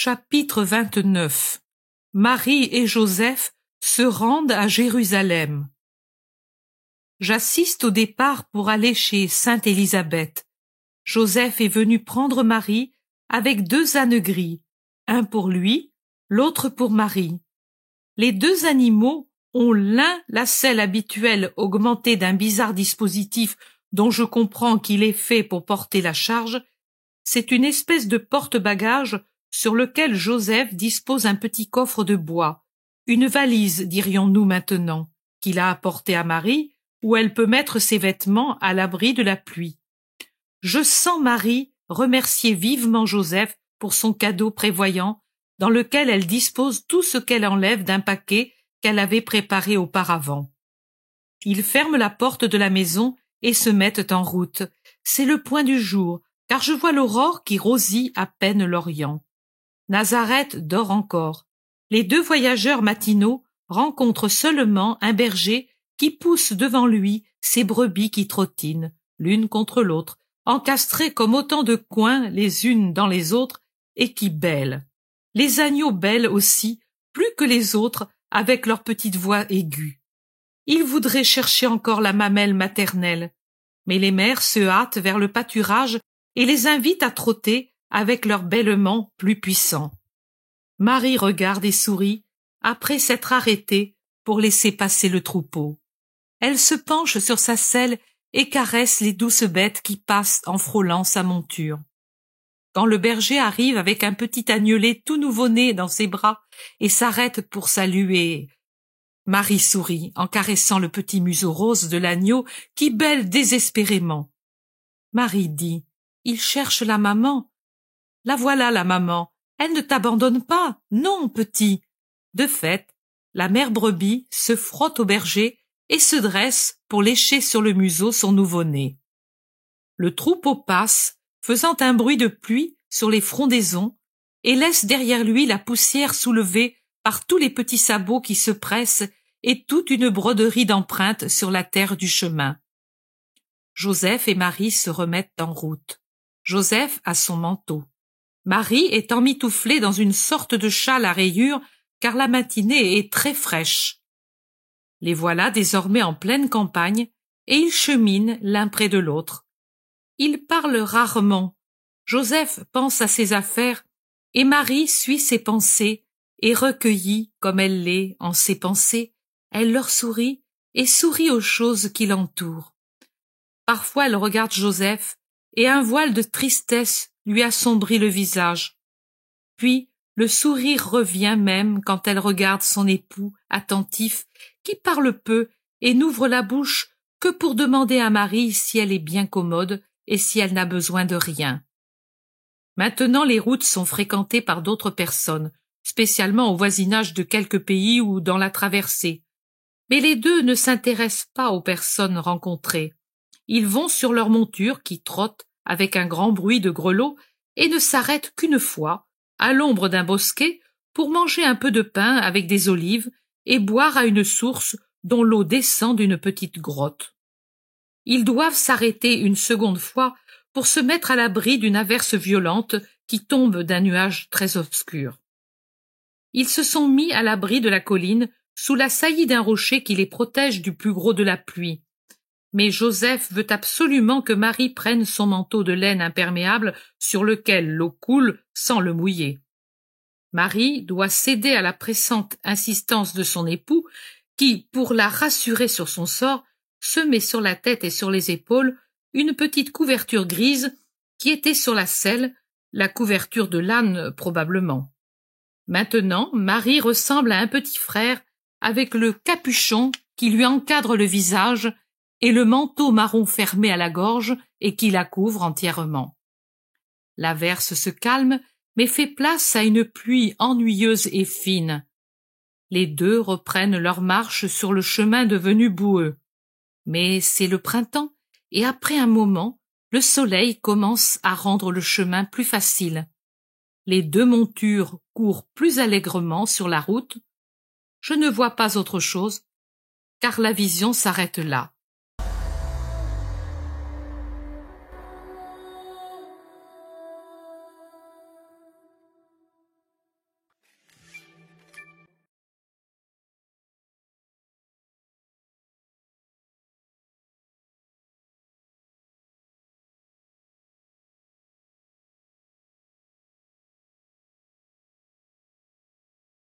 Chapitre 29. Marie et Joseph se rendent à Jérusalem. J'assiste au départ pour aller chez Sainte Élisabeth. Joseph est venu prendre Marie avec 2 ânes gris, un pour lui, l'autre pour Marie. Les 2 animaux ont l'un la selle habituelle augmentée d'un bizarre dispositif dont je comprends qu'il est fait pour porter la charge. C'est une espèce de porte-bagages sur lequel Joseph dispose un petit coffre de bois, une valise, dirions-nous maintenant, qu'il a apportée à Marie, où elle peut mettre ses vêtements à l'abri de la pluie. Je sens Marie remercier vivement Joseph pour son cadeau prévoyant, dans lequel elle dispose tout ce qu'elle enlève d'un paquet qu'elle avait préparé auparavant. Ils ferment la porte de la maison et se mettent en route. C'est le point du jour, car je vois l'aurore qui rosit à peine l'Orient. Nazareth dort encore. Les 2 voyageurs matinaux rencontrent seulement un berger qui pousse devant lui ses brebis qui trottinent, l'une contre l'autre, encastrées comme autant de coins les unes dans les autres, et qui bêlent. Les agneaux bêlent aussi, plus que les autres, avec leur petite voix aiguë. Ils voudraient chercher encore la mamelle maternelle, mais les mères se hâtent vers le pâturage et les invitent à trotter avec leur bêlement plus puissant. Marie regarde et sourit, après s'être arrêtée pour laisser passer le troupeau. Elle se penche sur sa selle et caresse les douces bêtes qui passent en frôlant sa monture. Quand le berger arrive avec un petit agnelet tout nouveau-né dans ses bras et s'arrête pour saluer, Marie sourit en caressant le petit museau rose de l'agneau qui bêle désespérément. Marie dit: « Il cherche la maman. » « La voilà, la maman. Elle ne t'abandonne pas. Non, petit. » De fait, la mère brebis se frotte au berger et se dresse pour lécher sur le museau son nouveau-né. Le troupeau passe, faisant un bruit de pluie sur les frondaisons, et laisse derrière lui la poussière soulevée par tous les petits sabots qui se pressent et toute une broderie d'empreintes sur la terre du chemin. Joseph et Marie se remettent en route. Joseph a son manteau. Marie est emmitouflée dans une sorte de châle à rayures, car la matinée est très fraîche. Les voilà désormais en pleine campagne, et ils cheminent l'un près de l'autre. Ils parlent rarement. Joseph pense à ses affaires, et Marie suit ses pensées, et recueillie comme elle l'est en ses pensées, elle leur sourit et sourit aux choses qui l'entourent. Parfois elle regarde Joseph, et un voile de tristesse lui assombrit le visage. Puis le sourire revient même quand elle regarde son époux attentif, qui parle peu et n'ouvre la bouche que pour demander à Marie si elle est bien commode et si elle n'a besoin de rien. Maintenant les routes sont fréquentées par d'autres personnes, spécialement au voisinage de quelques pays ou dans la traversée. Mais les 2 ne s'intéressent pas aux personnes rencontrées. Ils vont sur leur monture qui trotte avec un grand bruit de grelots et ne s'arrêtent qu'une fois, à l'ombre d'un bosquet, pour manger un peu de pain avec des olives et boire à une source dont l'eau descend d'une petite grotte. Ils doivent s'arrêter une seconde fois pour se mettre à l'abri d'une averse violente qui tombe d'un nuage très obscur. Ils se sont mis à l'abri de la colline sous la saillie d'un rocher qui les protège du plus gros de la pluie. Mais Joseph veut absolument que Marie prenne son manteau de laine imperméable sur lequel l'eau coule sans le mouiller. Marie doit céder à la pressante insistance de son époux qui, pour la rassurer sur son sort, se met sur la tête et sur les épaules une petite couverture grise qui était sur la selle, la couverture de l'âne probablement. Maintenant, Marie ressemble à un petit frère avec le capuchon qui lui encadre le visage et le manteau marron fermé à la gorge et qui la couvre entièrement. L'averse se calme, mais fait place à une pluie ennuyeuse et fine. Les 2 reprennent leur marche sur le chemin devenu boueux. Mais c'est le printemps, et après un moment, le soleil commence à rendre le chemin plus facile. Les 2 montures courent plus allègrement sur la route. Je ne vois pas autre chose, car la vision s'arrête là.